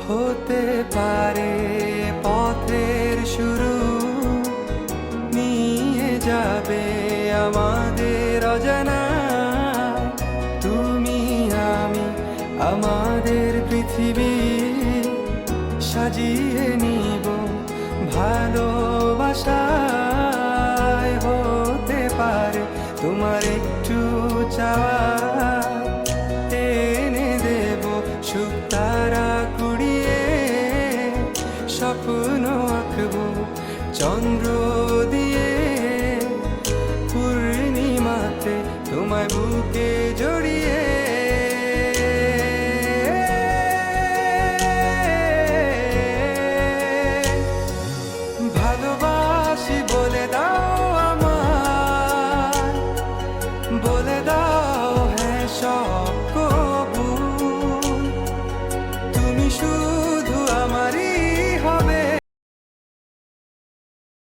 হতে পারে পথের শুরু, নিয়ে যাবে আমাদের অজানা। তুমি আমি আমাদের পৃথিবী সাজিয়ে নিব ভালোবাসায়। হতে পারে তোমার একটু চাওয়া, এনে দেব সুখ তারা কুড়িয়ে। স্বপ্ন আঁকবো চন্দ্র দিয়ে, পূর্ণিমাতে তোমায় বুকে